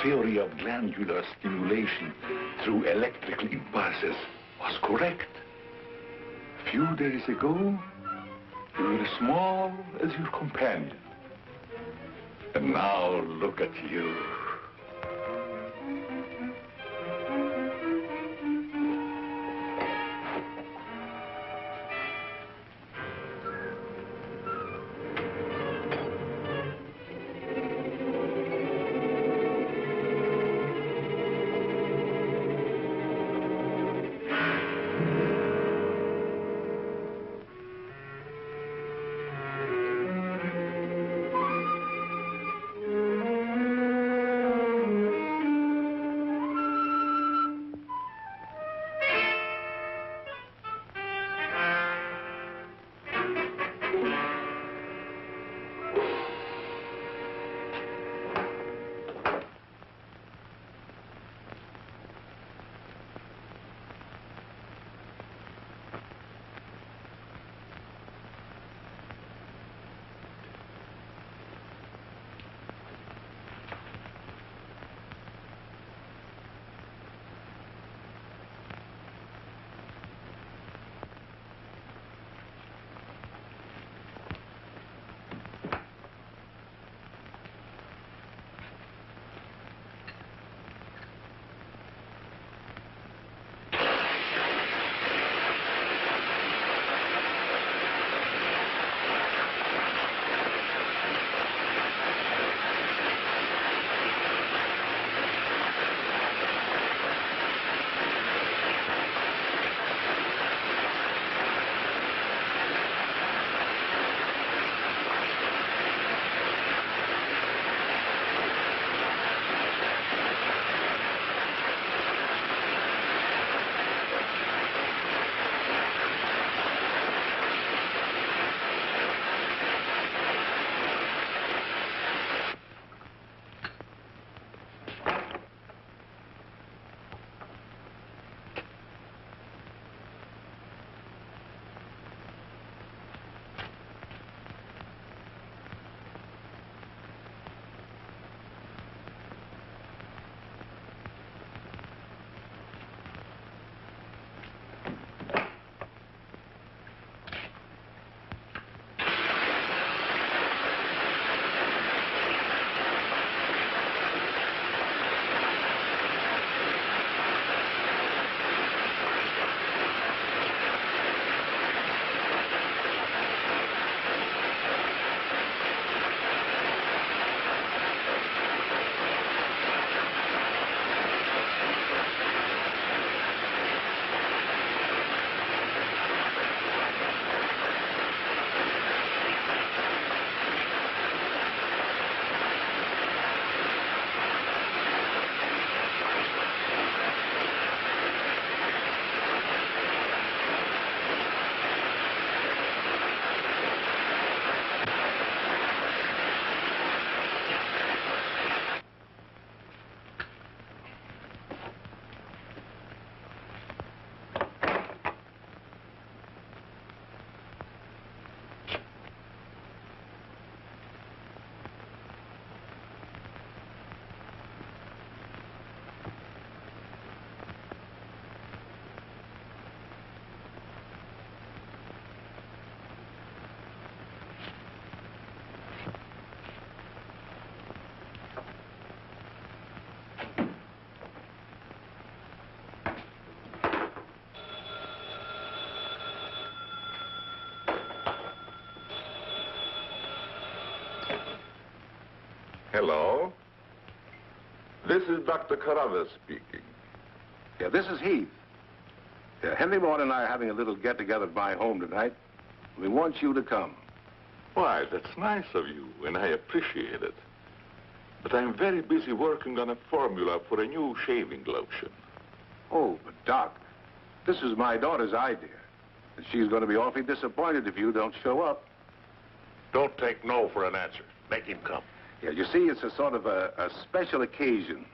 theory of glandular stimulation through electrical impulses was correct. A few days ago, you were as small as your companion. And now look at you. Hello. This is Dr. Carruthers speaking. Yeah, this is Heath. Yeah, Henry Maud and I are having a little get-together at my home tonight. We want you to come. Why, that's nice of you, and I appreciate it. But I'm very busy working on a formula for a new shaving lotion. Oh, but Doc, this is my daughter's idea. And she's going to be awfully disappointed if you don't show up. Don't take no for an answer. Make him come. Yeah, you see, it's a sort of a special occasion.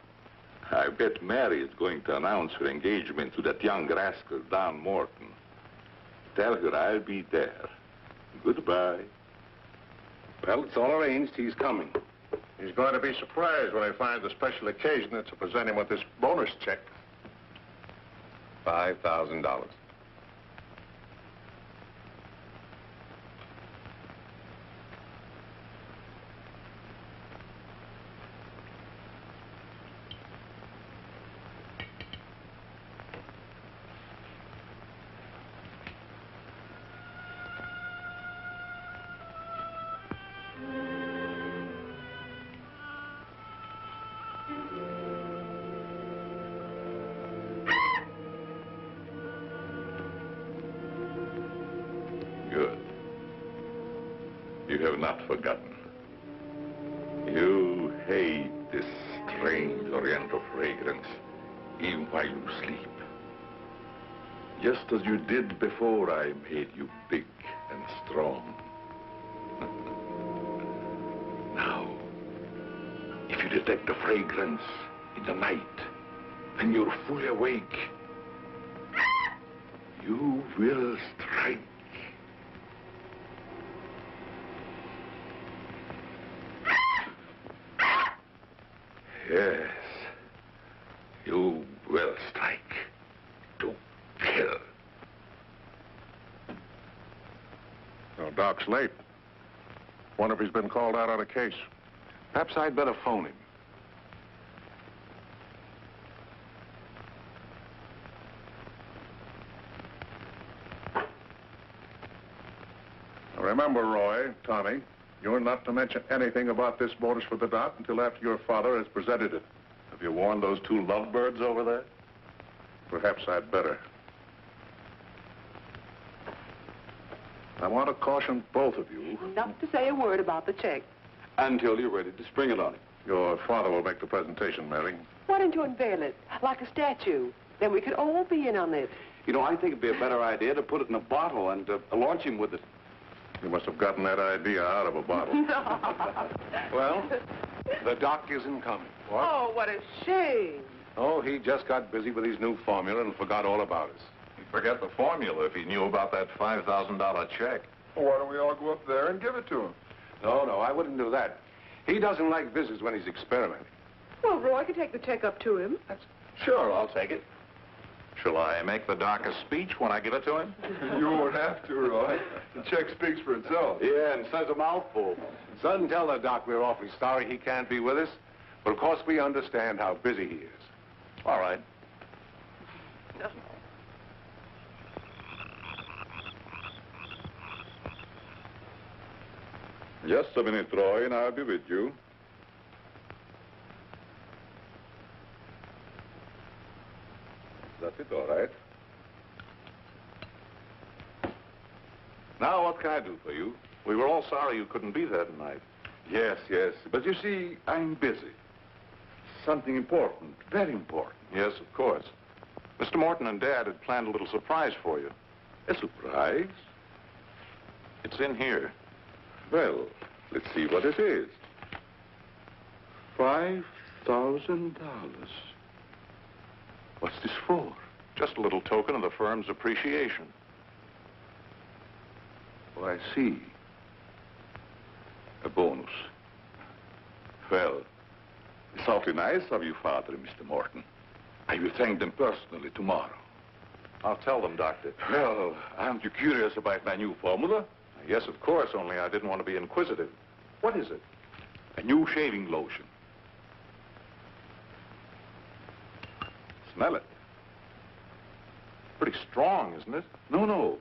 I bet Mary is going to announce her engagement to that young rascal, Don Morton. Tell her I'll be there. Goodbye. Well, it's all arranged. He's coming. He's going to be surprised when he finds the special occasion that's to present him with this bonus check. $5,000. Good. You have not forgotten. You hate this strange oriental fragrance, even while you sleep. Just as you did before I made you big and strong. Now, if you detect the fragrance in the night, when you're fully awake, you will strike. Yes, you will strike to kill. Well, Doc's late. Wonder if he's been called out on a case. Perhaps I'd better phone him. Now, remember, Roy, Tommy, you're not to mention anything about this bonus for the doc until after your father has presented it. Have you warned those two lovebirds over there? Perhaps I'd better. I want to caution both of you. Not to say a word about the check. Until you're ready to spring it on him. Your father will make the presentation, Mary. Why don't you unveil it like a statue? Then we could all be in on it. You know, I think it'd be a better idea to put it in a bottle and launch him with it. You must have gotten that idea out of a bottle. Well, the doc isn't coming. What? Oh, what a shame. Oh, he just got busy with his new formula and forgot all about us. He'd forget the formula if he knew about that $5,000 check. Well, why don't we all go up there and give it to him? No, I wouldn't do that. He doesn't like visits when he's experimenting. Well, Roy could take the check up to him. Sure, I'll take it. Shall I make the doc a speech when I give it to him? You won't have to, Roy. The check speaks for itself. Yeah, and says a mouthful. Son, tell the doc we're awfully sorry he can't be with us. But of course we understand how busy he is. All right. Just a minute, Roy, and I'll be with you. That's it, all right. Now, what can I do for you? We were all sorry you couldn't be there tonight. Yes, but you see, I'm busy. Something important, very important. Yes, of course. Mr. Morton and Dad had planned a little surprise for you. A surprise? It's in here. Well, let's see what it is. $5,000. What's this for? Just a little token of the firm's appreciation. Oh, I see. A bonus. Well, it's awfully nice of you, Father and Mr. Morton. I will thank them personally tomorrow. I'll tell them, Doctor. Well, aren't you curious about my new formula? Yes, of course, only I didn't want to be inquisitive. What is it? A new shaving lotion. Smell it. Pretty strong, isn't it? No.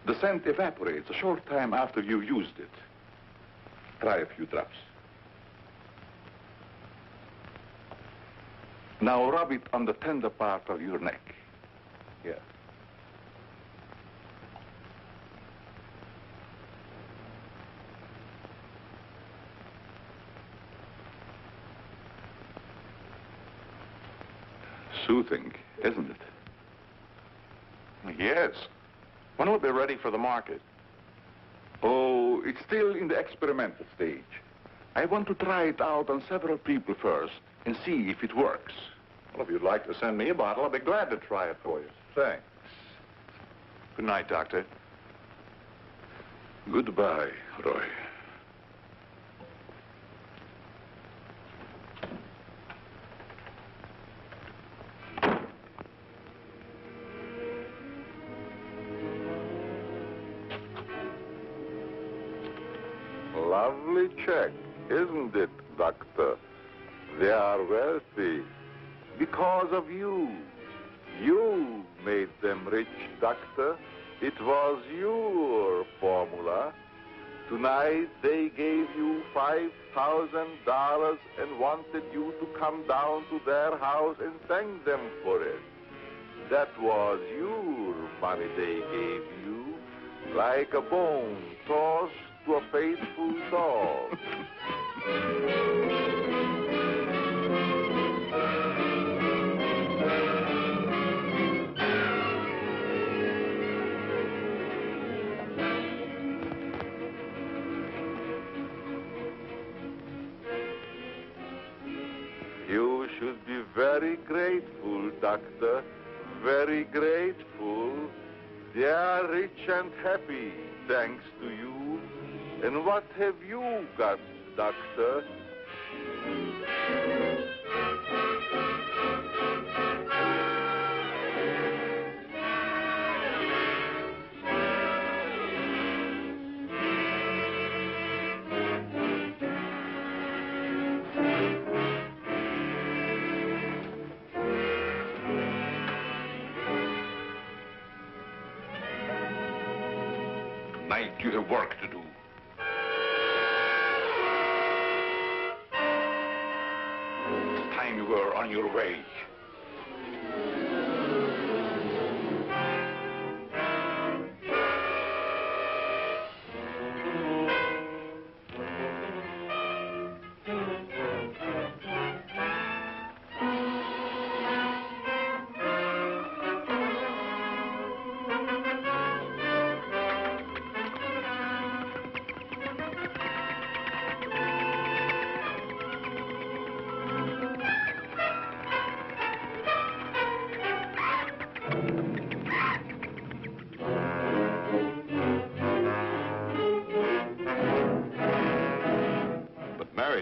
The scent evaporates a short time after you used it. Try a few drops. Now rub it on the tender part of your neck. Yeah. Soothing, isn't it? Yes. When will it be ready for the market? Oh, it's still in the experimental stage. I want to try it out on several people first and see if it works. Well, if you'd like to send me a bottle, I'll be glad to try it for you. Thanks. Good night, Doctor. Goodbye, Roy. lovely check, isn't it, Doctor? They are wealthy because of you. You made them rich, Doctor. It was your formula. Tonight they gave you $5,000 and wanted you to come down to their house and thank them for it. That was your money they gave you, like a bone tossed to a faithful dog. You should be very grateful, Doctor. Very grateful. They are rich and happy, thanks to you. And what have you got, Doctor? Tonight you have work to do. It's time you were on your way.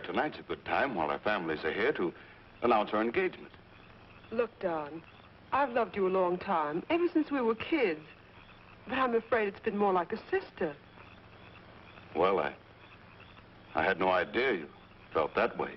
Tonight's a good time while our families are here to announce our engagement. Look, Don, I've loved you a long time, ever since we were kids. But I'm afraid it's been more like a sister. Well, I had no idea you felt that way.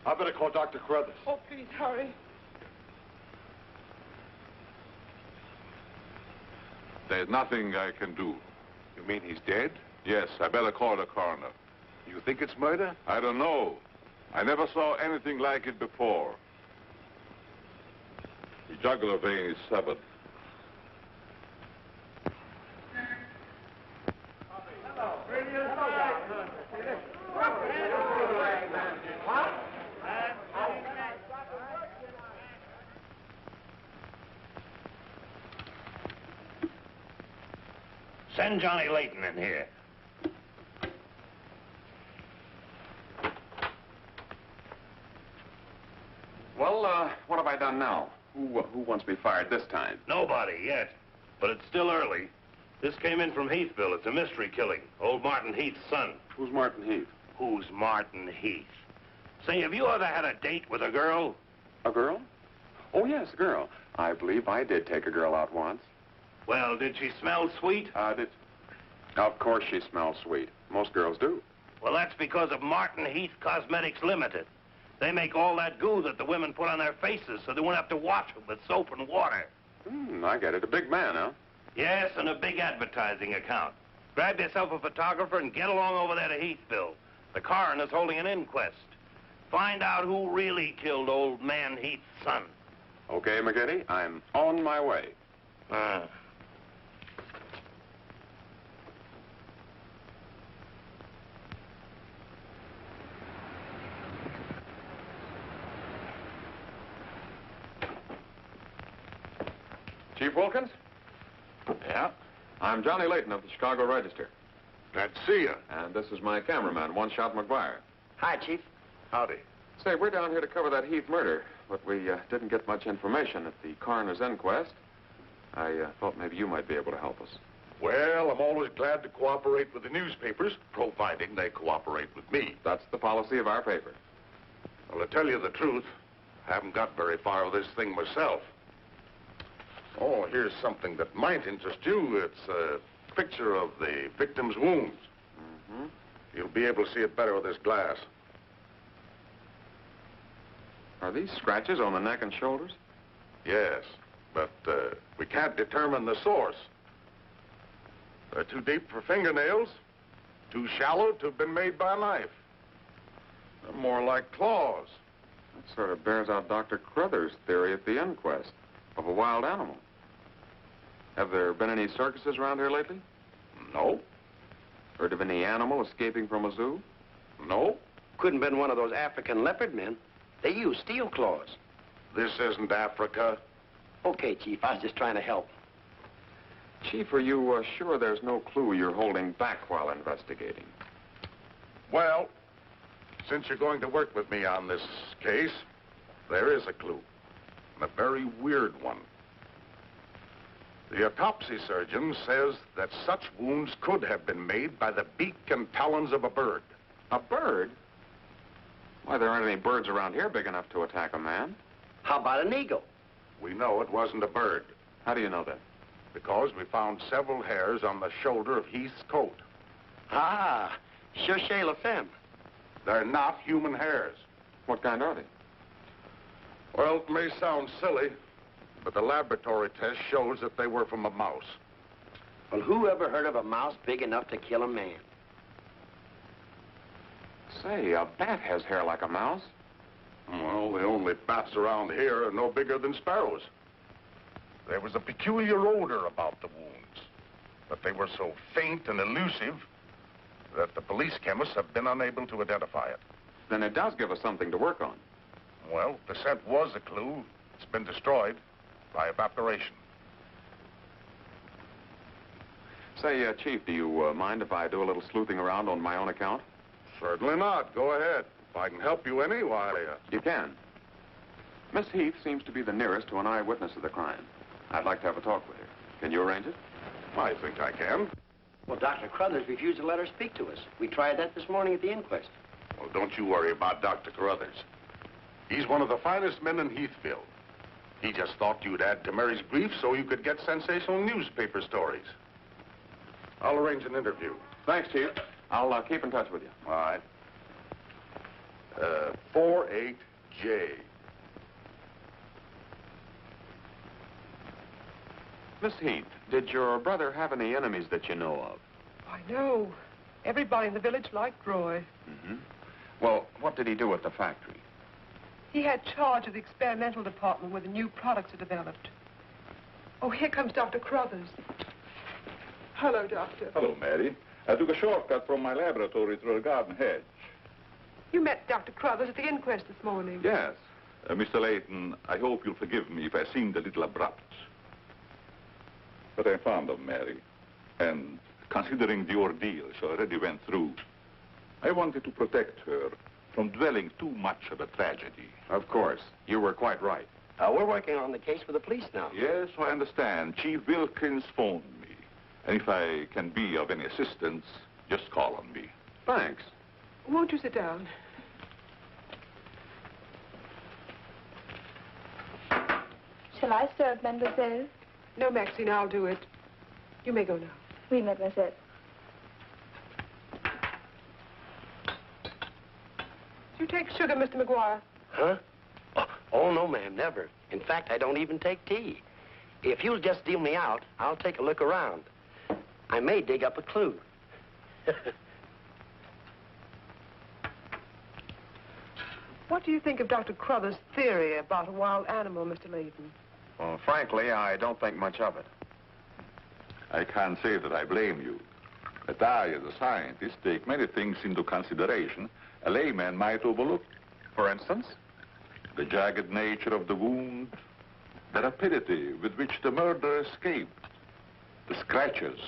I better call Dr. Carruthers. Oh, please, hurry. There's nothing I can do. You mean he's dead? Yes, I better call the coroner. You think it's murder? I don't know. I never saw anything like it before. The jugular vein is severed. Send Johnny Layton in here. Well, what have I done now? Who wants me fired this time? Nobody yet, but it's still early. This came in from Heathville. It's a mystery killing. Old Martin Heath's son. Who's Martin Heath? Who's Martin Heath? Say, have you ever had a date with a girl? A girl? Oh, yes, a girl. I believe I did take a girl out once. Well, did she smell sweet? Of course she smells sweet. Most girls do. Well, that's because of Martin Heath Cosmetics Limited. They make all that goo that the women put on their faces so they won't have to wash them with soap and water. I get it. A big man, huh? Yes, and a big advertising account. Grab yourself a photographer and get along over there to Heathville. The coroner's holding an inquest. Find out who really killed old man Heath's son. Okay, McGinty, I'm on my way. Chief Wilkins? Yeah? I'm Johnny Layton of the Chicago Register. Glad to see you. And this is my cameraman, One Shot McGuire. Hi, Chief. Howdy. Say, we're down here to cover that Heath murder, but we didn't get much information at the coroner's inquest. I thought maybe you might be able to help us. Well, I'm always glad to cooperate with the newspapers, providing they cooperate with me. That's the policy of our paper. Well, to tell you the truth, I haven't got very far with this thing myself. Oh, here's something that might interest you. It's a picture of the victim's wounds. Mm-hmm. You'll be able to see it better with this glass. Are these scratches on the neck and shoulders? Yes, but we can't determine the source. They're too deep for fingernails, too shallow to have been made by a knife. They're more like claws. That sort of bears out Dr. Carruthers' theory at the inquest of a wild animal. Have there been any circuses around here lately? No. Heard of any animal escaping from a zoo? No. Couldn't have been one of those African leopard men. They use steel claws. This isn't Africa. Okay, Chief, I was just trying to help. Chief, are you sure there's no clue you're holding back while investigating? Well, since you're going to work with me on this case, there is a clue, and a very weird one. The autopsy surgeon says that such wounds could have been made by the beak and talons of a bird. A bird? Why, there aren't any birds around here big enough to attack a man. How about an eagle? We know it wasn't a bird. How do you know that? Because we found several hairs on the shoulder of Heath's coat. Ah, cherchez la femme. They're not human hairs. What kind are they? Well, it may sound silly, but the laboratory test shows that they were from a mouse. Well, who ever heard of a mouse big enough to kill a man? Say, a bat has hair like a mouse. Well, the only bats around here are no bigger than sparrows. There was a peculiar odor about the wounds, but they were so faint and elusive that the police chemists have been unable to identify it. Then it does give us something to work on. Well, the scent was a clue. It's been destroyed by evaporation. Say, Chief, do you mind if I do a little sleuthing around on my own account? Certainly not. Go ahead. If I can help you any, why... You can. Miss Heath seems to be the nearest to an eyewitness of the crime. I'd like to have a talk with her. Can you arrange it? I think I can. Well, Dr. Carruthers refused to let her speak to us. We tried that this morning at the inquest. Well, don't you worry about Dr. Carruthers. He's one of the finest men in Heathville. He just thought you'd add to Mary's grief so you could get sensational newspaper stories. I'll arrange an interview. Thanks, Chief. I'll keep in touch with you. All right. 48J. Miss Heath, did your brother have any enemies that you know of? I know. Everybody in the village liked Roy. Mm-hmm. Well, what did he do at the factory? He had charge of the experimental department where the new products are developed. Oh, here comes Dr. Carruthers. Hello, Doctor. Hello, Mary. I took a shortcut from my laboratory through a garden hedge. You met Dr. Carruthers at the inquest this morning. Yes. Mr. Layton, I hope you'll forgive me if I seemed a little abrupt. But I'm fond of Mary. And considering the ordeal she already went through, I wanted to protect her from dwelling too much of a tragedy. Of course. You were quite right. We're working on the case for the police now. Yes, I understand. Chief Wilkins phoned me. And if I can be of any assistance, just call on me. Thanks. Won't you sit down? Shall I serve, mademoiselle? No, Maxine, I'll do it. You may go now. Oui, mademoiselle. Do you take sugar, Mr. McGuire? Huh? Oh, no, ma'am, never. In fact, I don't even take tea. If you'll just deal me out, I'll take a look around. I may dig up a clue. What do you think of Dr. Carruthers' theory about a wild animal, Mr. Layton? Well, frankly, I don't think much of it. I can't say that I blame you. But I, as a scientist, take many things into consideration a layman might overlook. For instance? The jagged nature of the wound, the rapidity with which the murderer escaped, the scratches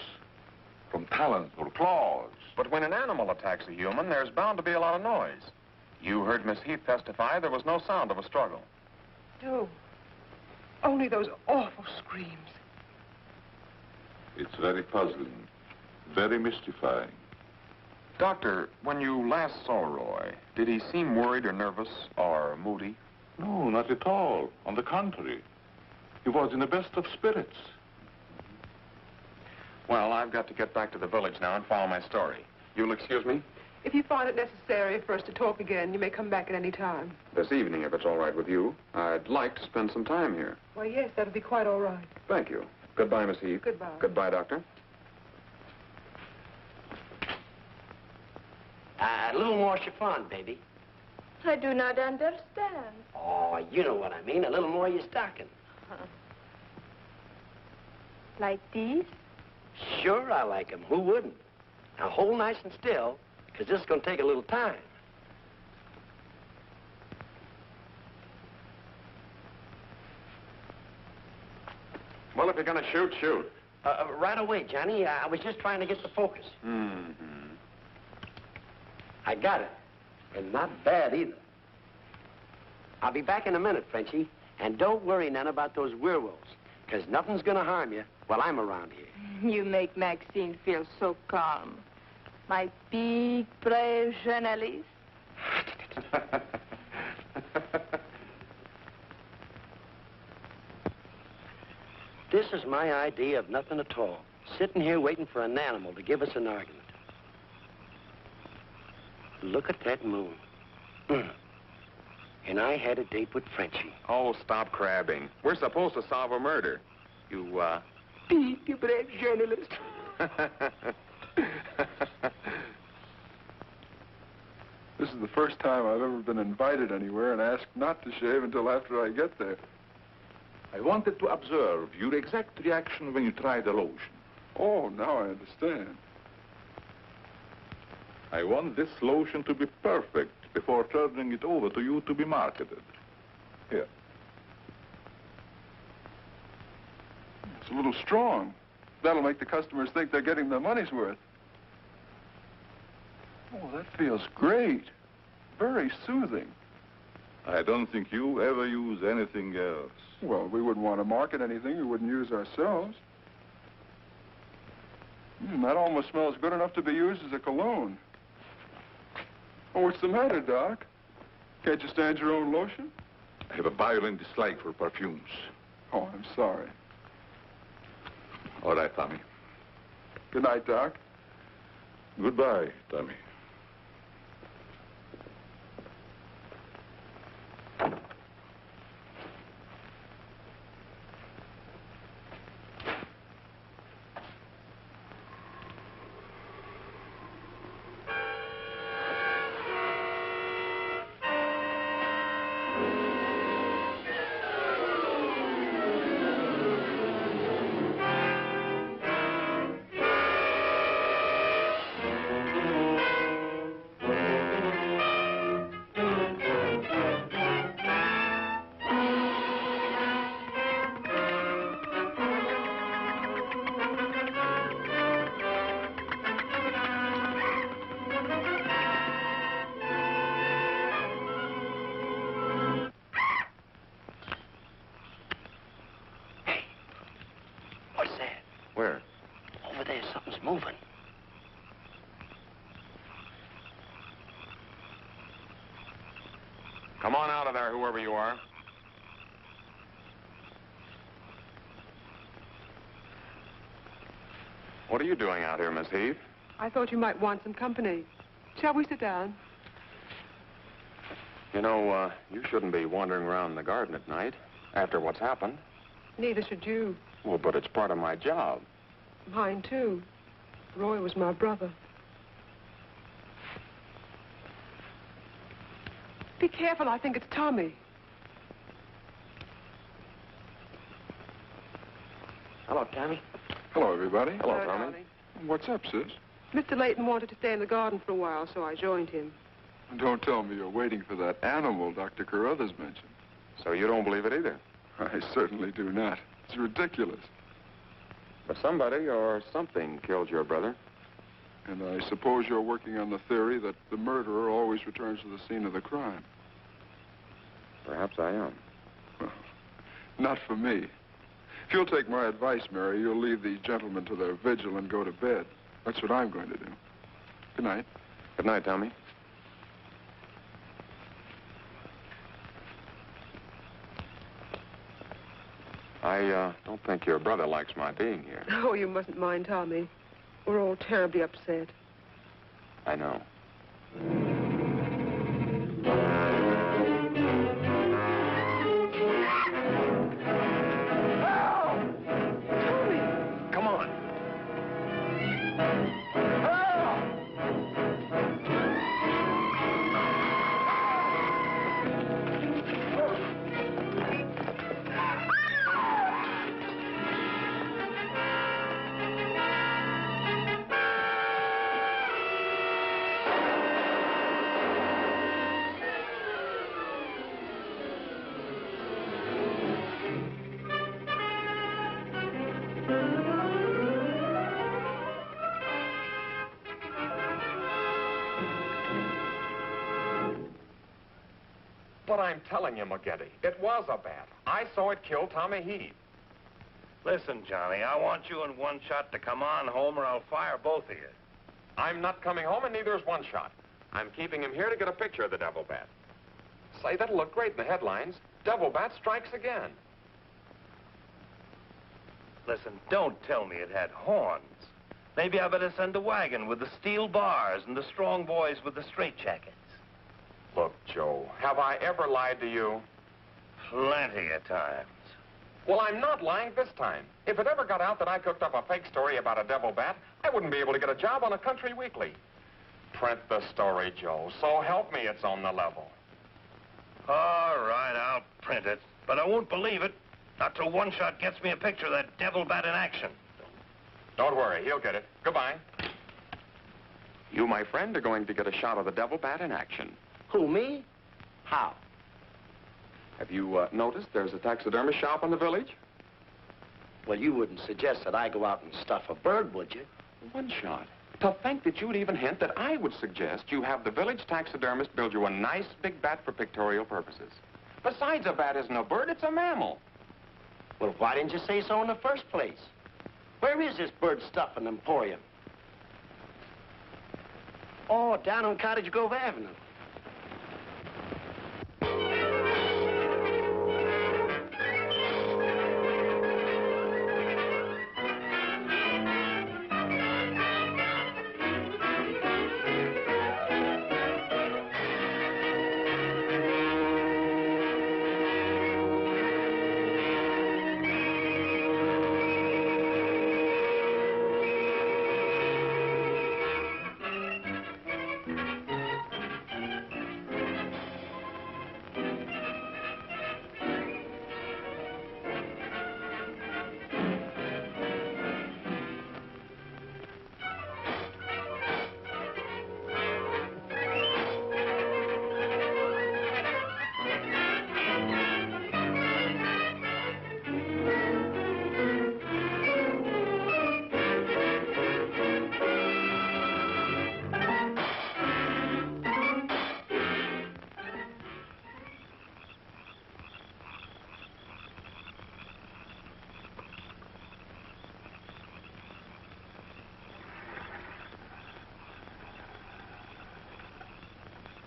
from talons or claws. But when an animal attacks a human, there's bound to be a lot of noise. You heard Miss Heath testify there was no sound of a struggle. No. Only those awful screams. It's very puzzling, very mystifying. Doctor, when you last saw Roy, did he seem worried or nervous or moody? No, not at all. On the contrary. He was in the best of spirits. Well, I've got to get back to the village now and follow my story. You'll excuse me? If you find it necessary for us to talk again, you may come back at any time. This evening, if it's all right with you. I'd like to spend some time here. Why, yes, that'll be quite all right. Thank you. Goodbye, Miss Heath. Goodbye. Goodbye, Doctor. A little more chiffon, baby. I do not understand. Oh, you know what I mean. A little more of your stocking. Like these? Sure, I like 'em. Who wouldn't? Now, hold nice and still, because this is going to take a little time. Well, if you're going to shoot, shoot. Right away, Johnny. I was just trying to get the focus. Mm-hmm. I got it. And not bad, either. I'll be back in a minute, Frenchie. And don't worry none about those werewolves, because nothing's going to harm you while I'm around here. You make Maxine feel so calm. My big, brave journalist. This is my idea of nothing at all. Sitting here waiting for an animal to give us an argument. Look at that moon. And I had a date with Frenchie. Oh, stop crabbing. We're supposed to solve a murder. You, Big, brave journalist. This is the first time I've ever been invited anywhere and asked not to shave until after I get there. I wanted to observe your exact reaction when you tried the lotion. Oh, now I understand. I want this lotion to be perfect before turning it over to you to be marketed. Here. It's a little strong. That'll make the customers think they're getting their money's worth. Oh, that feels great. Very soothing. I don't think you ever use anything else. Well, we wouldn't want to market anything we wouldn't use ourselves. That almost smells good enough to be used as a cologne. Oh, what's the matter, Doc? Can't you stand your own lotion? I have a violent dislike for perfumes. Oh, I'm sorry. All right, Tommy. Good night, Doc. Goodbye, Tommy. Moving. Come on out of there, whoever you are. What are you doing out here, Miss Heath? I thought you might want some company. Shall we sit down? You know, you shouldn't be wandering around the garden at night after what's happened. Neither should you. Well, but it's part of my job. Mine, too. Roy was my brother. Be careful, I think it's Tommy. Hello, Tommy. Hello, everybody. Hello, Tommy. What's up, sis? Mr. Layton wanted to stay in the garden for a while, so I joined him. Don't tell me you're waiting for that animal Dr. Carruthers mentioned. So you don't believe it either? I certainly do not. It's ridiculous. But somebody or something killed your brother. And I suppose you're working on the theory that the murderer always returns to the scene of the crime. Perhaps I am. Well, not for me. If you'll take my advice, Mary, you'll leave these gentlemen to their vigil and go to bed. That's what I'm going to do. Good night. Good night, Tommy. I don't think your brother likes my being here. Oh, you mustn't mind, Tommy. We're all terribly upset. I know. Come on. But I'm telling you, McGetty, it was a bat. I saw it kill Tommy Heath. Listen, Johnny, I want you and One Shot to come on home or I'll fire both of you. I'm not coming home, and neither is One Shot. I'm keeping him here to get a picture of the devil bat. Say, that'll look great in the headlines. Devil bat strikes again. Listen, don't tell me it had horns. Maybe I better send a wagon with the steel bars and the strong boys with the straitjackets. Look, Joe, have I ever lied to you? Plenty of times. Well, I'm not lying this time. If it ever got out that I cooked up a fake story about a devil bat, I wouldn't be able to get a job on a country weekly. Print the story, Joe. So help me, it's on the level. All right, I'll print it. But I won't believe it. Not till One Shot gets me a picture of that devil bat in action. Don't worry, he'll get it. Goodbye. You, my friend, are going to get a shot of the devil bat in action. Who, me? How? Have you noticed there's a taxidermist shop in the village? Well, you wouldn't suggest that I go out and stuff a bird, would you? One Shot. To think that you'd even hint that I would suggest you have the village taxidermist build you a nice big bat for pictorial purposes. Besides, a bat isn't a bird, it's a mammal. Well, why didn't you say so in the first place? Where is this bird stuffing emporium? Oh, down on Cottage Grove Avenue.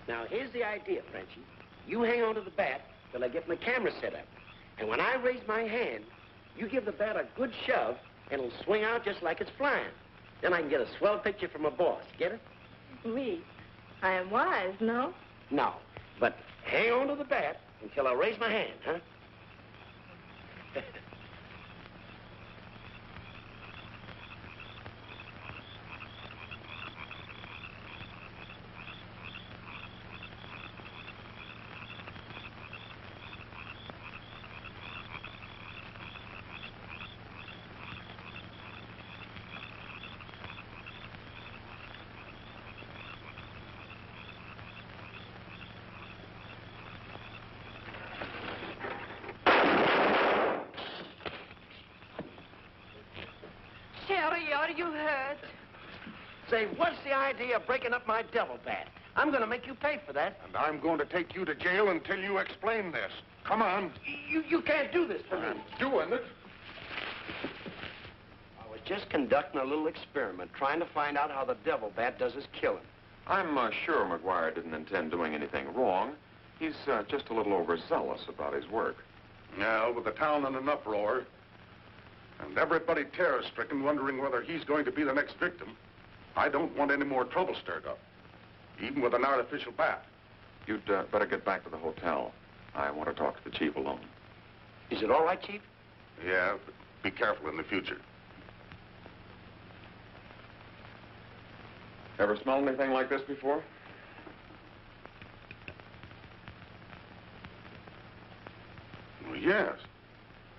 Now, here's the idea, Frenchie. You hang on to the bat till I get my camera set up. And when I raise my hand, you give the bat a good shove, and it'll swing out just like it's flying. Then I can get a swell picture from my boss. Get it? Oui. I am wise, no? No. But hang on to the bat until I raise my hand, huh? Sherry, are you hurt? say, what's the idea of breaking up my devil bat? I'm going to make you pay for that. And I'm going to take you to jail until you explain this. Come on. You can't do this to me. I'm doing it. I was just conducting a little experiment, trying to find out how the devil bat does his killing. I'm sure McGuire didn't intend doing anything wrong. He's just a little overzealous about his work. Yeah, with the town in an uproar, and everybody terror-stricken, wondering whether he's going to be the next victim, I don't want any more trouble stirred up, even with an artificial bat. You'd better get back to the hotel. I want to talk to the chief alone. Is it all right, Chief? Yeah, but be careful in the future. Ever smelled anything like this before? Well, yes.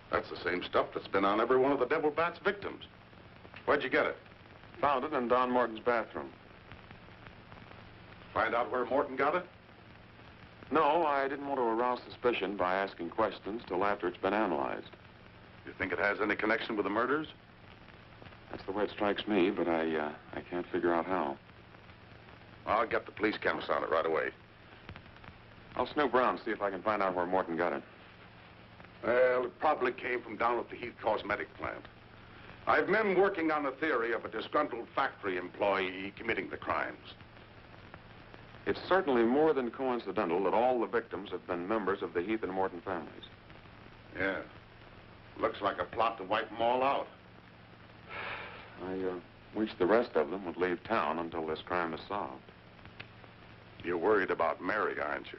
That's the same stuff that's been on every one of the devil bat's victims. Where'd you get it? Found it in Don Morton's bathroom. Find out where Morton got it? No, I didn't want to arouse suspicion by asking questions till after it's been analyzed. You think it has any connection with the murders? That's the way it strikes me, but I can't figure out how. I'll get the police chemist on it right away. I'll snoop around, see if I can find out where Morton got it. Well, it probably came from down at the Heath Cosmetic plant. I've men working on a theory of a disgruntled factory employee committing the crimes. It's certainly more than coincidental that all the victims have been members of the Heath and Morton families. Yeah. Looks like a plot to wipe them all out. I wish the rest of them would leave town until this crime is solved. You're worried about Mary, aren't you?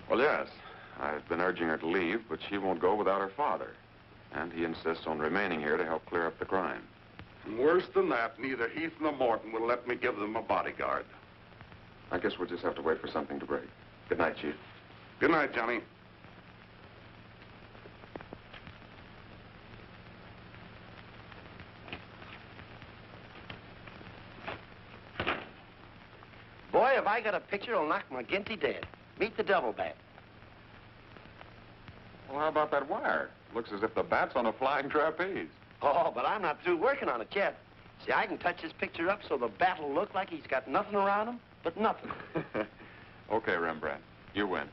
Well, yes. I've been urging her to leave, but she won't go without her father. And he insists on remaining here to help clear up the crime. And worse than that, neither Heath nor Morton will let me give them a bodyguard. I guess we'll just have to wait for something to break. Good night, Chief. Good night, Johnny. Boy, have I got a picture that'll knock McGinty dead. Meet the devil bat. Well, how about that wire? Looks as if the bat's on a flying trapeze. Oh, but I'm not through working on it yet. See, I can touch this picture up so the bat will look like he's got nothing around him but nothing. Okay, Rembrandt. You win.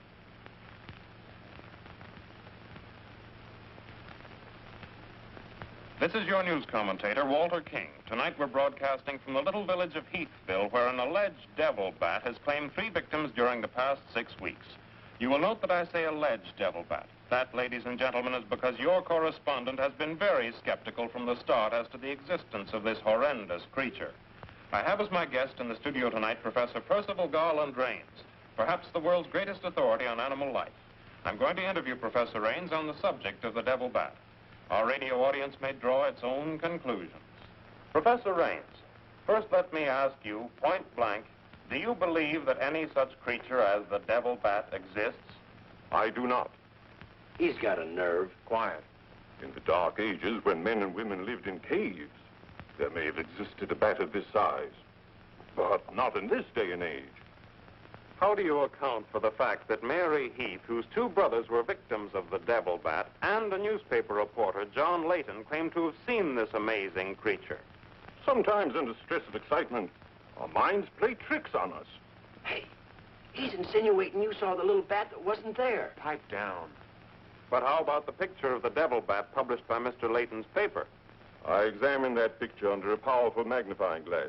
This is your news commentator, Walter King. Tonight we're broadcasting from the little village of Heathville, where an alleged devil bat has claimed 3 victims during the past 6 weeks. You will note that I say alleged devil bat. That, ladies and gentlemen, is because your correspondent has been very skeptical from the start as to the existence of this horrendous creature. I have as my guest in the studio tonight Professor Percival Garland Rains, perhaps the world's greatest authority on animal life. I'm going to interview Professor Rains on the subject of the devil bat. Our radio audience may draw its own conclusions. Professor Rains, first let me ask you, point blank, do you believe that any such creature as the devil bat exists? I do not. He's got a nerve. Quiet. In the Dark Ages, when men and women lived in caves, there may have existed a bat of this size. But not in this day and age. How do you account for the fact that Mary Heath, whose 2 brothers were victims of the devil bat, and a newspaper reporter, John Layton, claimed to have seen this amazing creature? Sometimes under stress of excitement, our minds play tricks on us. Hey, he's insinuating you saw the little bat that wasn't there. Pipe down. But how about the picture of the devil bat published by Mr. Layton's paper? I examined that picture under a powerful magnifying glass.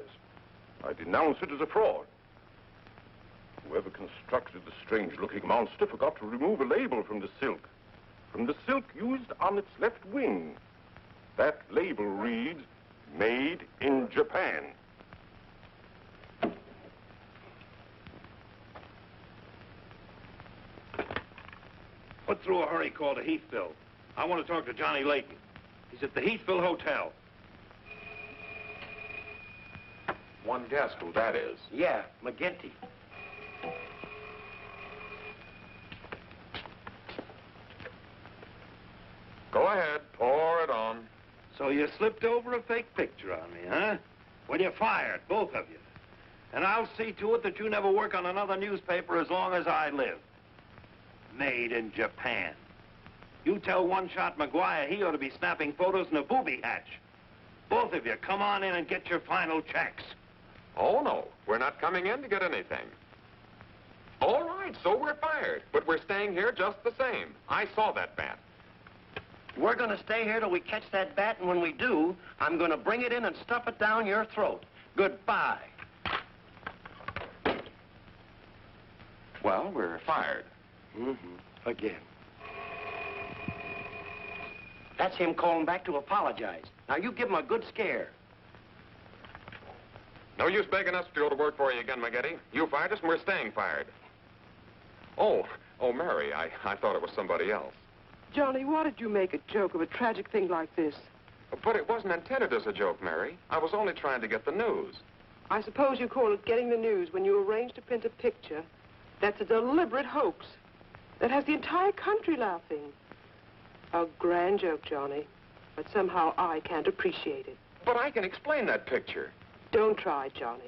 I denounce it as a fraud. Whoever constructed the strange-looking monster forgot to remove a label from the silk. From the silk used on its left wing. That label reads, "Made in Japan." Put through a hurry call to Heathville. I want to talk to Johnny Layton. He's at the Heathville Hotel. One guess who that is. Yeah, McGinty. Go ahead, pour it on. So you slipped over a fake picture on me, huh? Well, you're fired, both of you. And I'll see to it that you never work on another newspaper as long as I live. Made in Japan. You tell One-Shot McGuire he ought to be snapping photos in a booby hatch. Both of you, come on in and get your final checks. Oh, no. We're not coming in to get anything. All right, so we're fired. But we're staying here just the same. I saw that bat. We're going to stay here till we catch that bat, and when we do, I'm going to bring it in and stuff it down your throat. Goodbye. Well, we're fired. Again. That's him calling back to apologize. Now, you give him a good scare. No use begging us to go to work for you again, McGetty. You fired us, and we're staying fired. Oh, Mary, I thought it was somebody else. Johnny, why did you make a joke of a tragic thing like this? But it wasn't intended as a joke, Mary. I was only trying to get the news. I suppose you call it getting the news when you arrange to print a picture. That's a deliberate hoax that has the entire country laughing. A grand joke, Johnny, but somehow I can't appreciate it. But I can explain that picture. Don't try, Johnny.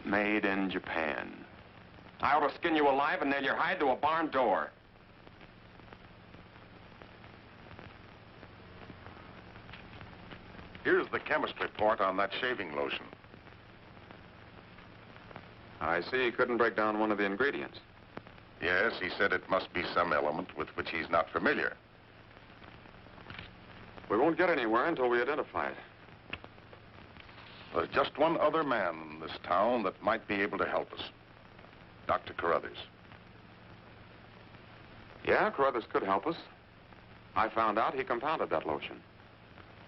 Made in Japan. I ought to skin you alive and nail your hide to a barn door. Here's the chemist report on that shaving lotion. I see he couldn't break down one of the ingredients. Yes, he said it must be some element with which he's not familiar. We won't get anywhere until we identify it. There's just one other man in this town that might be able to help us. Dr. Carruthers. Yeah, Carruthers could help us. I found out he compounded that lotion.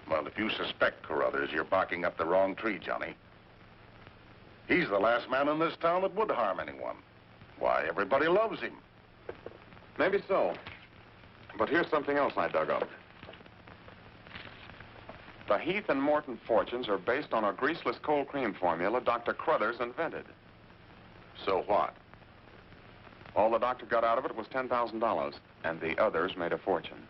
Well, if you suspect Carruthers, you're barking up the wrong tree, Johnny. He's the last man in this town that would harm anyone. Why, everybody loves him. Maybe so. But here's something else I dug up. The Heath and Morton fortunes are based on a greaseless cold cream formula Dr. Carruthers invented. So what? All the doctor got out of it was $10,000, and the others made a fortune.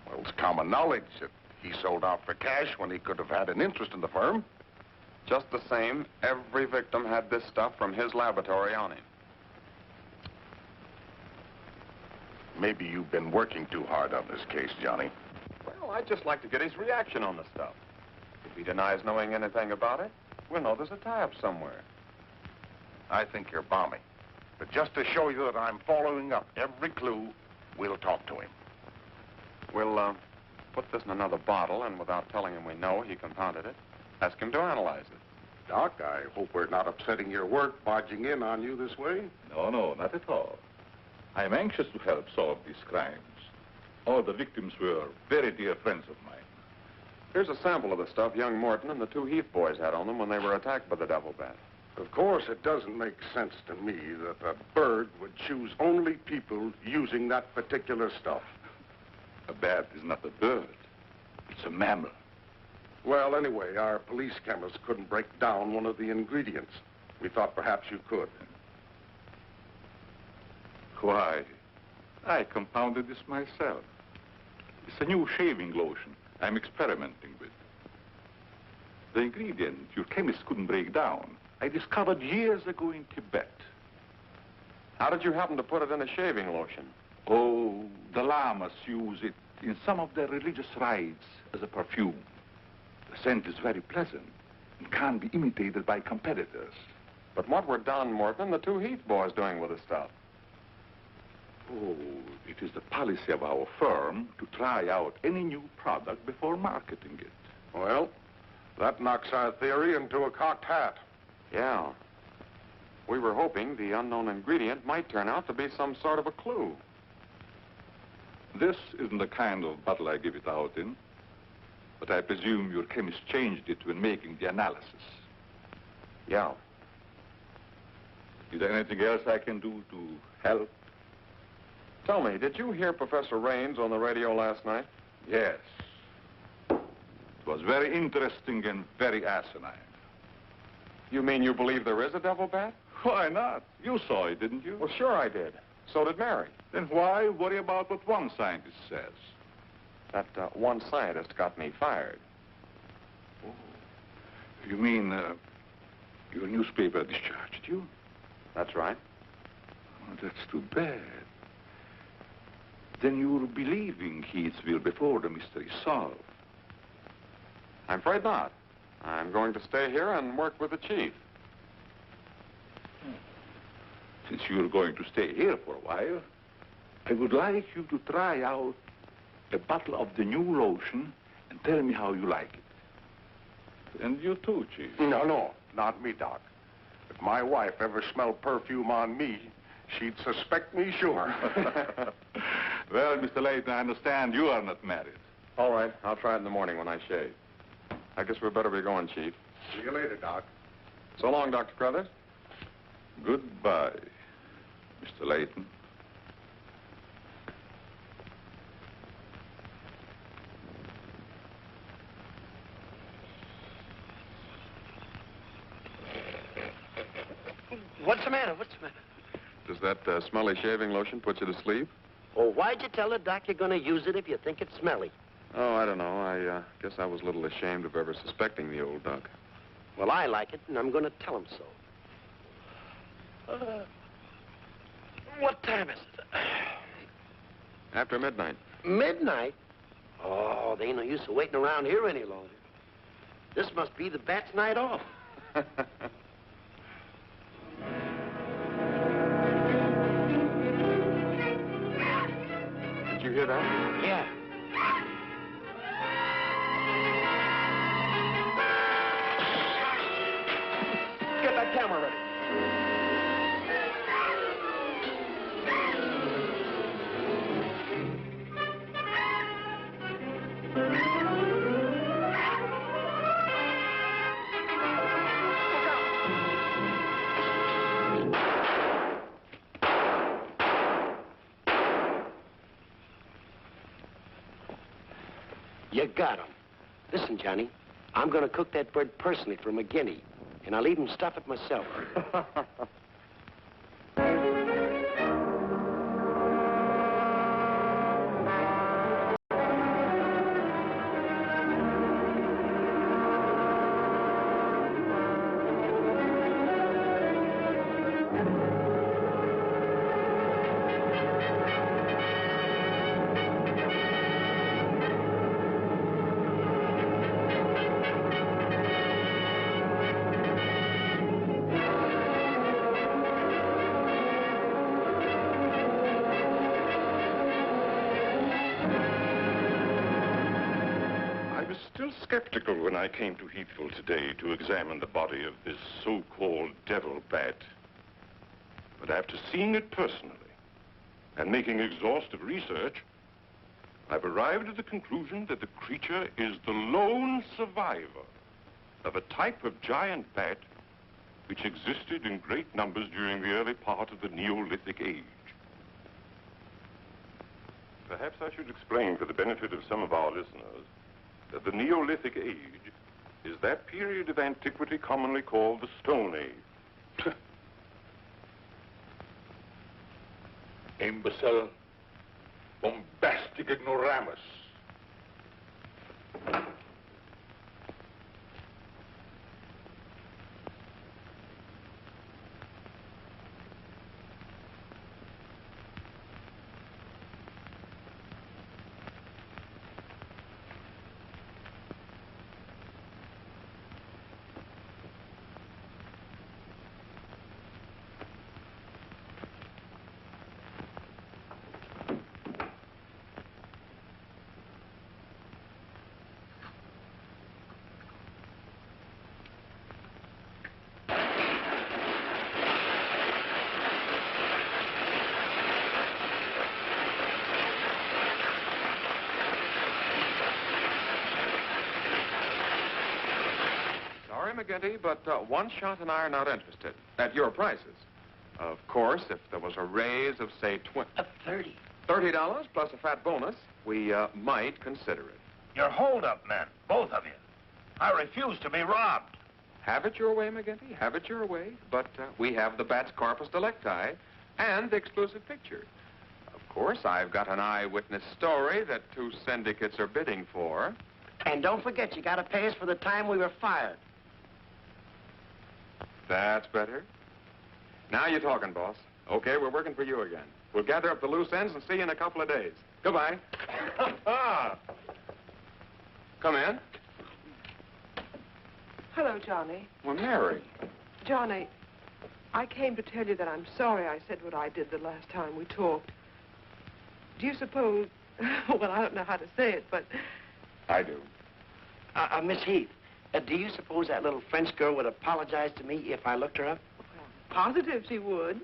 Well, it's common knowledge that he sold out for cash when he could have had an interest in the firm. Just the same, every victim had this stuff from his laboratory on him. Maybe you've been working too hard on this case, Johnny. Well, I'd just like to get his reaction on the stuff. If he denies knowing anything about it, we'll know there's a tie-up somewhere. I think you're balmy. But just to show you that I'm following up every clue, we'll talk to him. We'll, put this in another bottle, and without telling him we know he compounded it, ask him to analyze it. Doc, I hope we're not upsetting your work barging in on you this way. No, not at all. I'm anxious to help solve these crimes. All the victims were very dear friends of mine. Here's a sample of the stuff young Morton and the two Heath boys had on them when they were attacked by the devil bat. Of course, it doesn't make sense to me that a bird would choose only people using that particular stuff. A bat is not a bird. It's a mammal. Well, anyway, our police chemist couldn't break down one of the ingredients. We thought perhaps you could. Why, I compounded this myself. It's a new shaving lotion I'm experimenting with. The ingredient your chemist couldn't break down, I discovered years ago in Tibet. How did you happen to put it in a shaving lotion? Oh, the lamas use it in some of their religious rites as a perfume. The scent is very pleasant and can't be imitated by competitors. But what were Don Morton and the two Heath boys doing with the stuff? Oh, it is the policy of our firm to try out any new product before marketing it. Well, that knocks our theory into a cocked hat. Yeah. We were hoping the unknown ingredient might turn out to be some sort of a clue. This isn't the kind of bottle I give it out in, but I presume your chemist changed it when making the analysis. Yeah. Is there anything else I can do to help? Tell me, did you hear Professor Raines on the radio last night? Yes. It was very interesting and very asinine. You mean you believe there is a devil bat? Why not? You saw it, didn't you? Well, sure I did. So did Mary. Then why worry about what one scientist says? That one scientist got me fired. Oh. You mean your newspaper discharged you? That's right. That's too bad. Then you'll be leaving Heathville before the mystery is solved. I'm afraid not. I'm going to stay here and work with the chief. Since you're going to stay here for a while, I would like you to try out a bottle of the new lotion and tell me how you like it. And you too, Chief. No, not me, Doc. If my wife ever smelled perfume on me, she'd suspect me sure. Well, Mr. Layton, I understand you are not married. All right, I'll try it in the morning when I shave. I guess we'd better be going, Chief. See you later, Doc. So long, Dr. Carruthers. Goodbye, Mr. Layton. What's the matter? What's the matter? Does that smelly shaving lotion put you to sleep? Oh, why'd you tell the doc you're going to use it if you think it's smelly? Oh, I don't know. I guess I was a little ashamed of ever suspecting the old duck. Well, I like it, and I'm going to tell him so. What time is it? After midnight. Midnight? Oh, there ain't no use of waiting around here any longer. This must be the bat's night off. Did you hear that? Yeah. Get that camera ready. You got him. Listen, Johnny, I'm going to cook that bird personally for McGinney, and I'll even stuff it myself. Skeptical when I came to Heathville today to examine the body of this so-called devil bat. But after seeing it personally and making exhaustive research, I've arrived at the conclusion that the creature is the lone survivor of a type of giant bat which existed in great numbers during the early part of the Neolithic age. Perhaps I should explain for the benefit of some of our listeners that the Neolithic age is that period of antiquity commonly called the Stone Age. Imbecile, bombastic ignoramus. McGinty, but one shot and I are not interested. At your prices. Of course, if there was a raise of, say, $30 plus a fat bonus, we might consider it. You're hold-up men, both of you. I refuse to be robbed. Have it your way, McGinty. Have it your way. But we have the bat's corpus delicti and the exclusive picture. Of course, I've got an eyewitness story that 2 syndicates are bidding for. And don't forget, you got to pay us for the time we were fired. That's better. Now you're talking, boss. Okay, we're working for you again. We'll gather up the loose ends and see you in a couple of days. Goodbye. Come in. Hello, Johnny. Well, Mary. Johnny, I came to tell you that I'm sorry I said what I did the last time we talked. Do you suppose... well, I don't know how to say it, but... I do. Miss Heath, do you suppose that little French girl would apologize to me if I looked her up? Positive she would.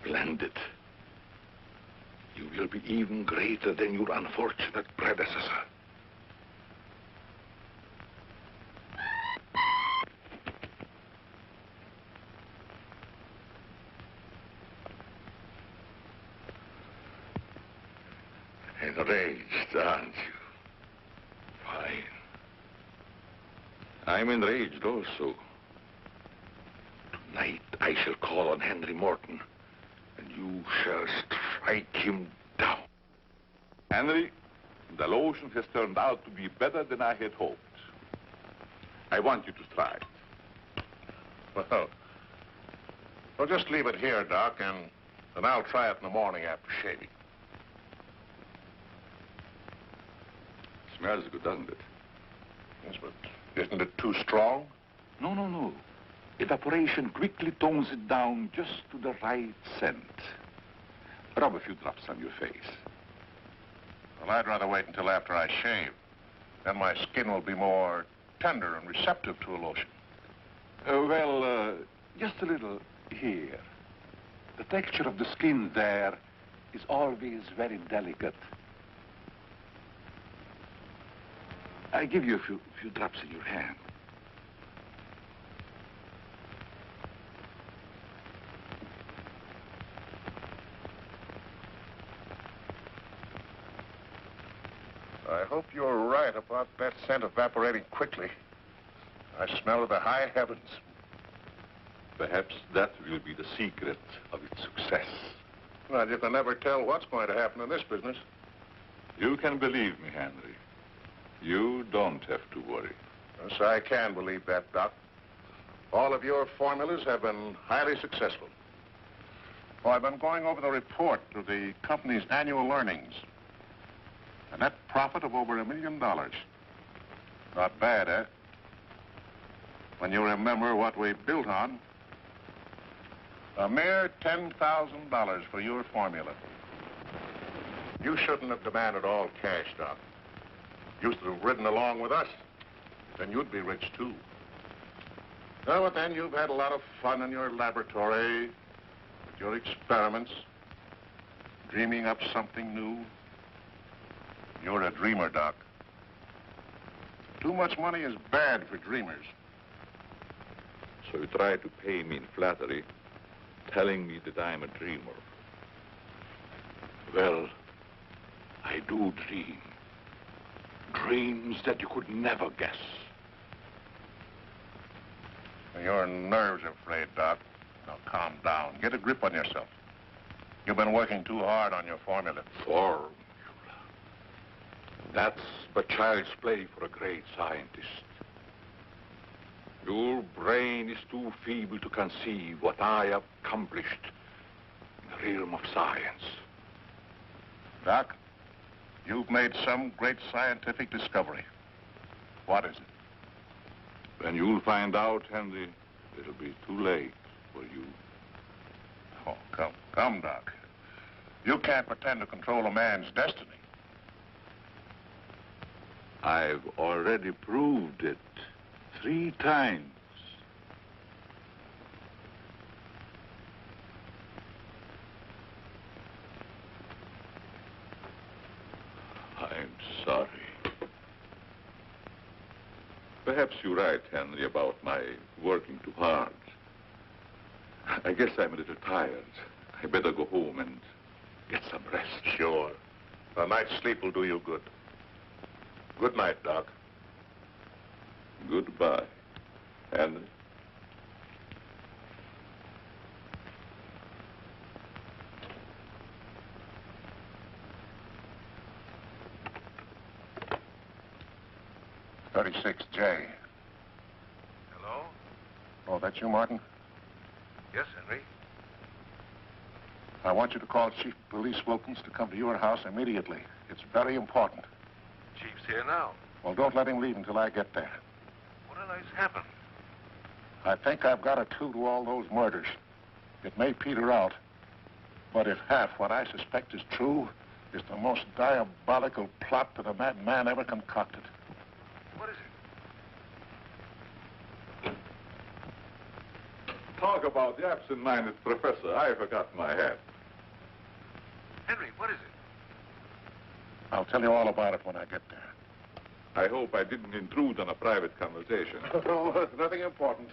Splendid. You will be even greater than your unfortunate predecessor. Enraged, aren't you? Fine. I'm enraged also. Tonight I shall call on Henry Morton, and you shall strike him down. Henry, the lotion has turned out to be better than I had hoped. I want you to try it. Well, just leave it here, Doc, and I'll try it in the morning after shaving. Smells good, doesn't it? Yes, but isn't it too strong? No, no, no. Evaporation quickly tones it down just to the right scent. Rub a few drops on your face. Well, I'd rather wait until after I shave. Then my skin will be more tender and receptive to a lotion. Just a little here. The texture of the skin there is always very delicate. I give you a few drops in your hand. I hope you're right about that scent evaporating quickly. I smell the high heavens. Perhaps that will be the secret of its success. Well, you can never tell what's going to happen in this business. You can believe me, Henry. You don't have to worry. Yes, I can believe that, Doc. All of your formulas have been highly successful. Oh, I've been going over the report of the company's annual earnings. A net profit of over $1 million. Not bad, eh? When you remember what we built on. A mere $10,000 for your formula. You shouldn't have demanded all cash, Doc. You should have ridden along with us. Then you'd be rich, too. Oh, but then you've had a lot of fun in your laboratory, with your experiments, dreaming up something new. You're a dreamer, Doc. Too much money is bad for dreamers. So you try to pay me in flattery, telling me that I'm a dreamer. Well, I do dream. Dreams that you could never guess. Your nerves are frayed, Doc. Now, calm down. Get a grip on yourself. You've been working too hard on your formula. Formula? That's but child's play for a great scientist. Your brain is too feeble to conceive what I accomplished in the realm of science. Doc, you've made some great scientific discovery. What is it? When you'll find out, Henry, it'll be too late for you. Oh, come, Doc. You can't pretend to control a man's destiny. I've already proved it 3 times. I'm sorry. Perhaps you're right, Henry, about my working too hard. I guess I'm a little tired. I better go home and get some rest. Sure. A night's sleep will do you good. Good night, Doc. Goodbye, Henry. J. Hello? Oh, that's you, Martin? Yes, Henry. I want you to call Chief of Police Wilkins to come to your house immediately. It's very important. Chief's here now. Well, don't let him leave until I get there. What on earth's happened? I think I've got a clue to all those murders. It may peter out, but if half what I suspect is true, it's the most diabolical plot that a madman ever concocted. What is it? Talk about the absent-minded professor. I forgot my hat. Henry, what is it? I'll tell you all about it when I get there. I hope I didn't intrude on a private conversation. No, nothing important.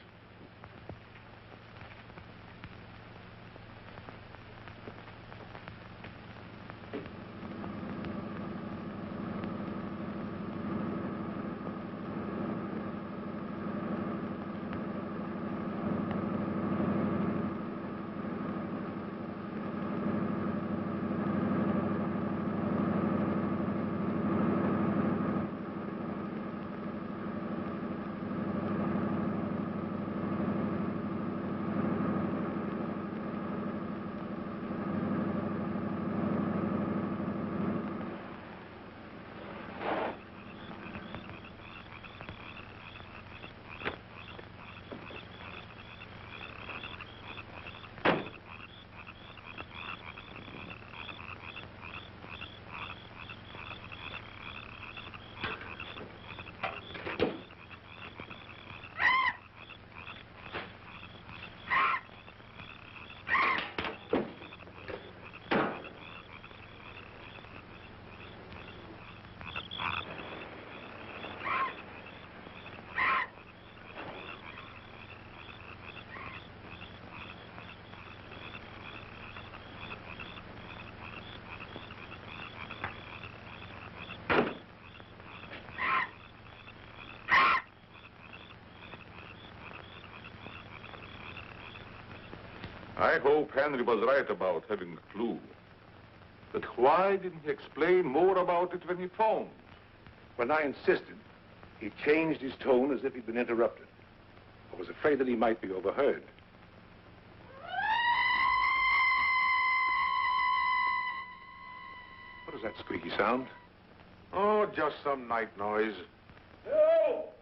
I hope Henry was right about having a clue. But why didn't he explain more about it when he phoned? When I insisted, he changed his tone as if he'd been interrupted. I was afraid that he might be overheard. What is that squeaky sound? Oh, just some night noise. Help!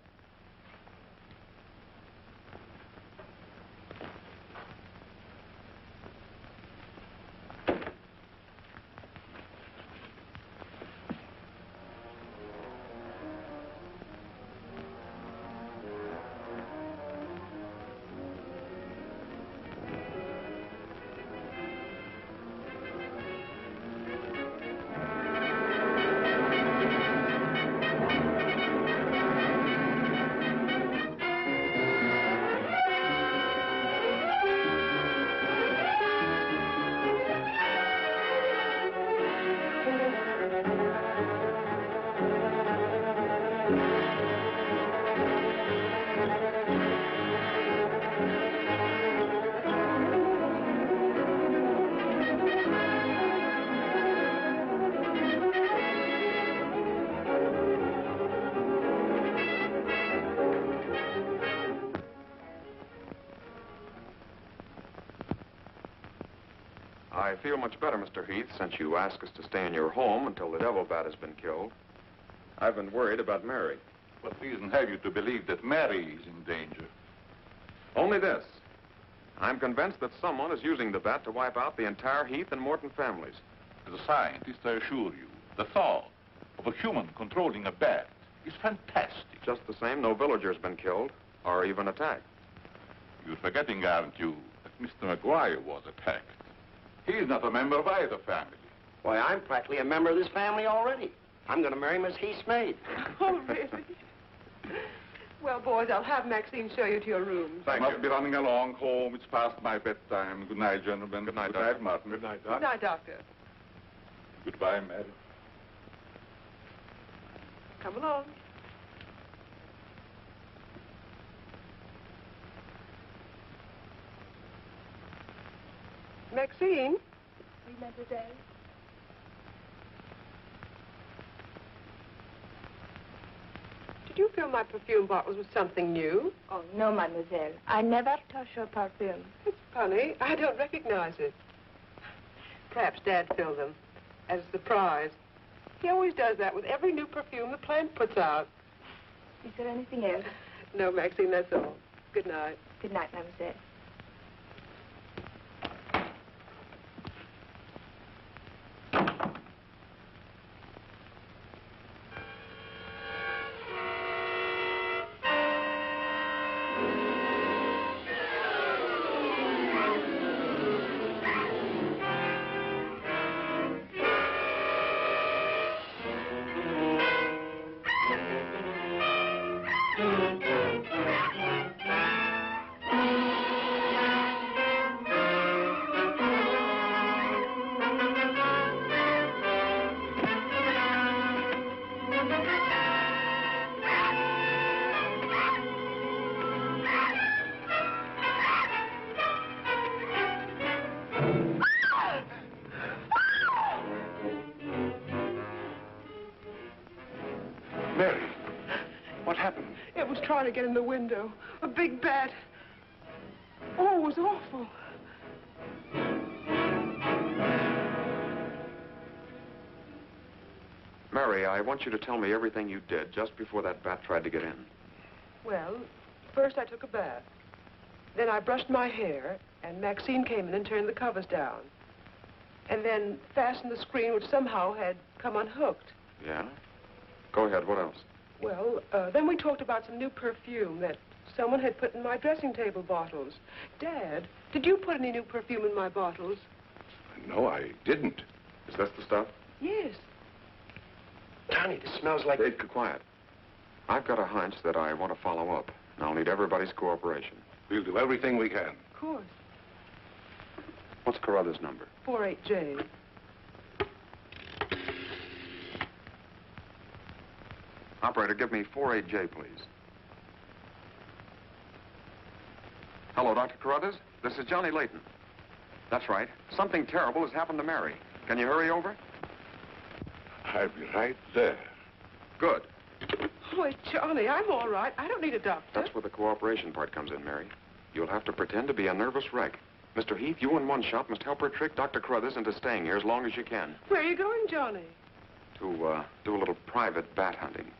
I feel much better, Mr. Heath, since you asked us to stay in your home until the devil bat has been killed. I've been worried about Mary. What reason have you to believe that Mary is in danger? Only this. I'm convinced that someone is using the bat to wipe out the entire Heath and Morton families. As a scientist, I assure you, the thought of a human controlling a bat is fantastic. Just the same, no villager's been killed or even attacked. You're forgetting, aren't you, that Mr. McGuire was attacked. He's not a member of either family. Why, I'm practically a member of this family already. I'm going to marry Miss Heath's maid. Oh, really? Well, boys, I'll have Maxine show you to your rooms. I must be running along home. It's past my bedtime. Good night, gentlemen. Good night, Good night, Martin. Good night, Doc. Good night, Doctor. Goodbye, Mary. Come along. Maxine? Oui, mademoiselle. Did you fill my perfume bottles with something new? Oh, no, mademoiselle. I never touch your perfume. It's funny. I don't recognize it. Perhaps Dad filled them as a surprise. He always does that with every new perfume the plant puts out. Is there anything else? No, Maxine, that's all. Good night. Good night, mademoiselle. Mary, what happened? It was trying to get in the window. A big bat. Oh, it was awful. Mary, I want you to tell me everything you did just before that bat tried to get in. Well, first I took a bath. Then I brushed my hair, and Maxine came in and turned the covers down. And then fastened the screen, which somehow had come unhooked. Yeah? Go ahead, what else? Well, then we talked about some new perfume that someone had put in my dressing table bottles. Dad, did you put any new perfume in my bottles? No, I didn't. Is this the stuff? Yes. Johnny, this smells like... Hey, quiet. I've got a hunch that I want to follow up, and I'll need everybody's cooperation. We'll do everything we can. Of course. What's Carruthers' number? 48J. Operator, give me 48J, please. Hello, Dr. Carruthers. This is Johnny Layton. That's right. Something terrible has happened to Mary. Can you hurry over? I'll be right there. Good. Boy, Johnny, I'm all right. I don't need a doctor. That's where the cooperation part comes in, Mary. You'll have to pretend to be a nervous wreck. Mr. Heath, you in one shop must help her trick Dr. Carruthers into staying here as long as you can. Where are you going, Johnny? To, do a little private bat hunting.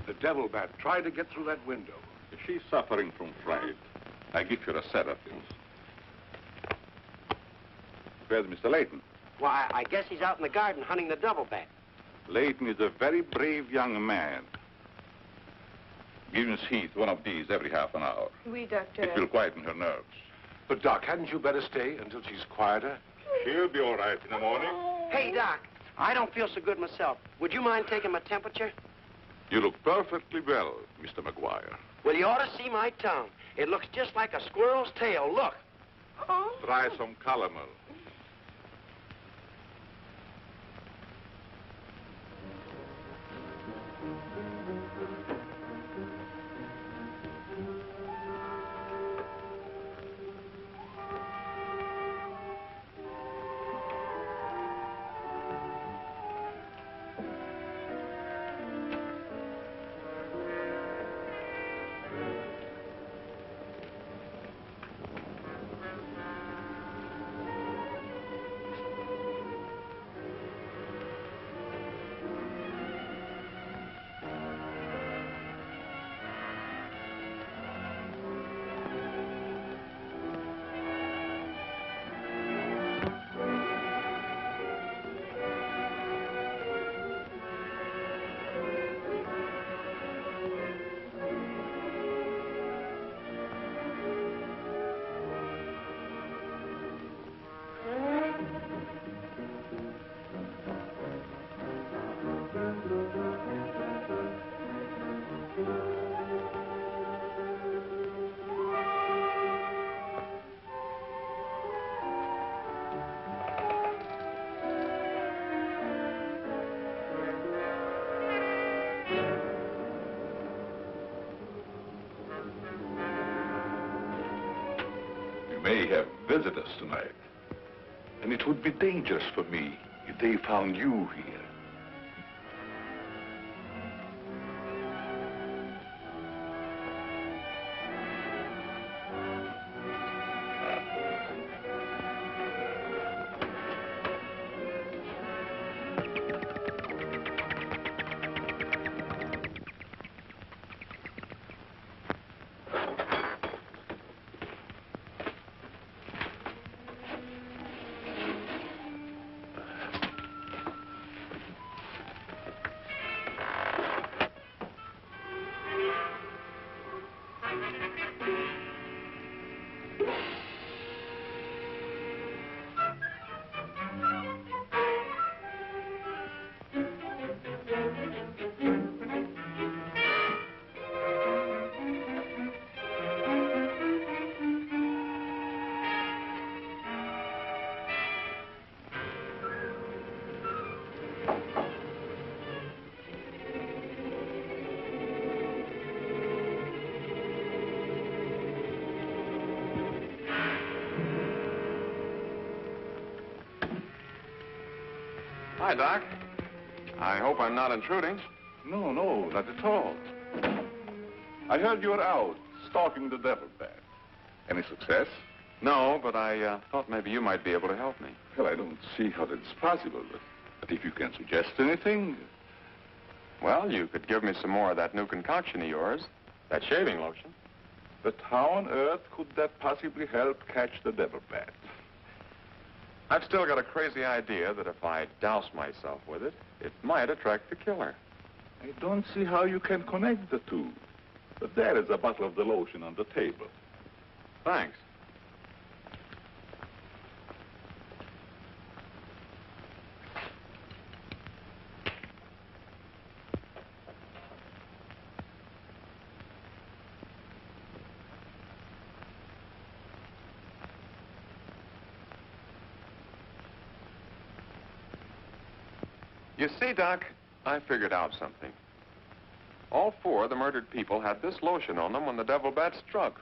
The devil bat tried to get through that window. If she's suffering from fright, I give her a sedative. Where's Mr. Layton? Why, I guess he's out in the garden hunting the double bat. Layton is a very brave young man. Give Miss Heath one of these every half an hour. Oui, doctor. It will quieten her nerves. But, Doc, hadn't you better stay until she's quieter? She'll be all right in the morning. Hey, Doc, I don't feel so good myself. Would you mind taking my temperature? You look perfectly well, Mr. McGuire. Well, you ought to see my tongue. It looks just like a squirrel's tail. Look. Try some calomel. May have visitors tonight. And it would be dangerous for me if they found you here. Hi, Doc. I hope I'm not intruding. No, not at all. I heard you were out stalking the devil bat. Any success? No, but I thought maybe you might be able to help me. Well, I don't see how that's possible, but if you can suggest anything... Well, you could give me some more of that new concoction of yours, that shaving lotion. But how on earth could that possibly help catch the devil bat? I've still got a crazy idea that if I douse myself with it, it might attract the killer. I don't see how you can connect the two. But there is a bottle of the lotion on the table. Thanks. You see, Doc, I figured out something. All four of the murdered people had this lotion on them when the devil bat struck.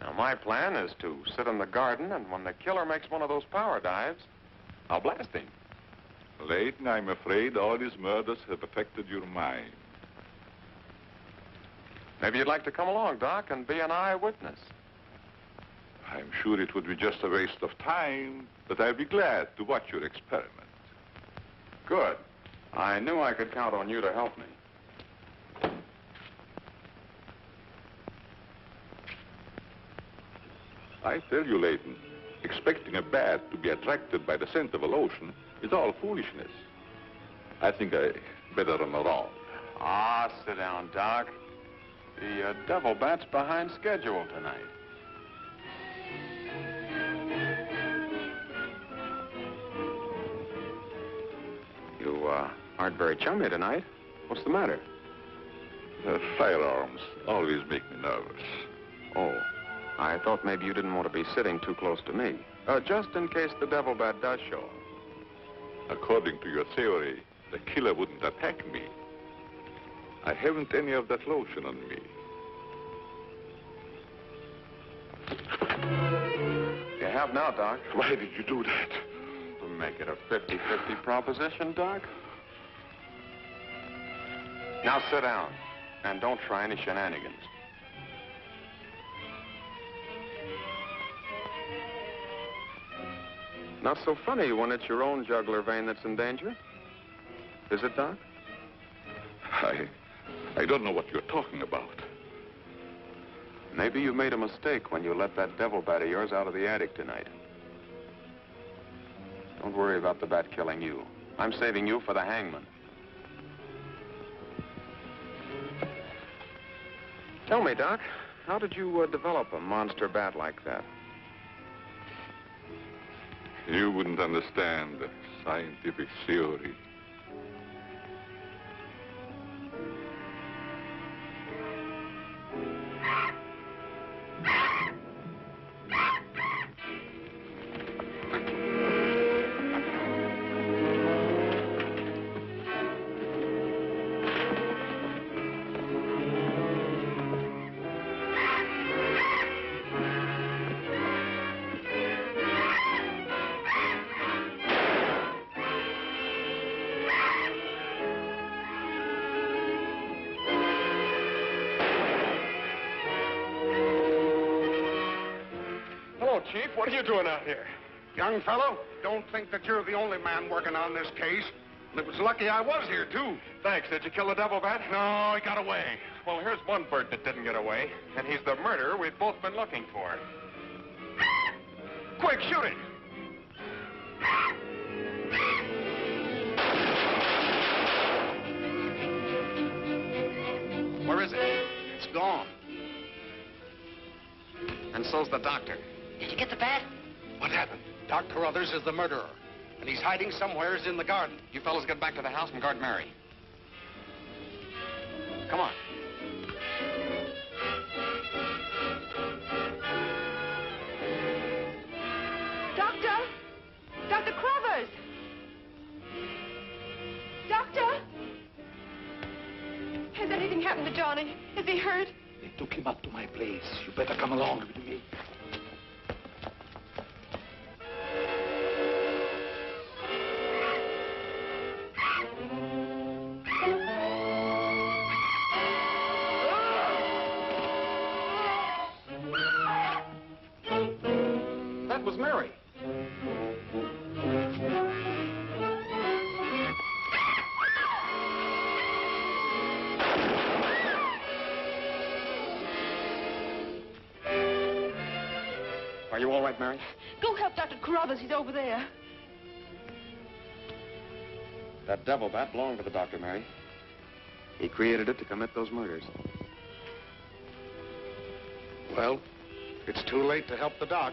Now, my plan is to sit in the garden, and when the killer makes one of those power dives, I'll blast him. Layton, I'm afraid all these murders have affected your mind. Maybe you'd like to come along, Doc, and be an eyewitness. I'm sure it would be just a waste of time, but I'd be glad to watch your experiment. Good. I knew I could count on you to help me. I tell you, Layton, expecting a bat to be attracted by the scent of a lotion is all foolishness. I think I better run around. Ah, sit down, Doc. The devil bat's behind schedule tonight. aren't very chummy tonight. What's the matter? Firearms always make me nervous. Oh, I thought maybe you didn't want to be sitting too close to me. Just in case the devil bat does show up. According to your theory, the killer wouldn't attack me. I haven't any of that lotion on me. You have now, Doc. Why did you do that? To make it a 50-50 proposition, Doc. Now sit down, and don't try any shenanigans. Not so funny when it's your own jugular vein that's in danger. Is it, Doc? I don't know what you're talking about. Maybe you made a mistake when you let that devil bat of yours out of the attic tonight. Don't worry about the bat killing you. I'm saving you for the hangman. Tell me, Doc, how did you develop a monster bat like that? You wouldn't understand the scientific theory. Chief, what are you doing out here? Young fellow, don't think that you're the only man working on this case. And it was lucky I was here, too. Thanks. Did you kill the devil bat? No, he got away. Well, here's one bird that didn't get away, and he's the murderer we've both been looking for. Quick, shoot it! Where is it? It's gone. And so's the doctor. Did you get the bat? What happened? Doc Carruthers is the murderer, and he's hiding somewheres in the garden. You fellas get back to the house and guard Mary. Come on. Doctor! Dr. Carruthers! Doctor! Has anything happened to Johnny? Is he hurt? They took him up to my place. You better come along with me. That was Mary. Are you all right, Mary? Go help Dr. Carruthers. He's over there. That devil bat belonged to the doctor, Mary. He created it to commit those murders. Well, it's too late to help the doc.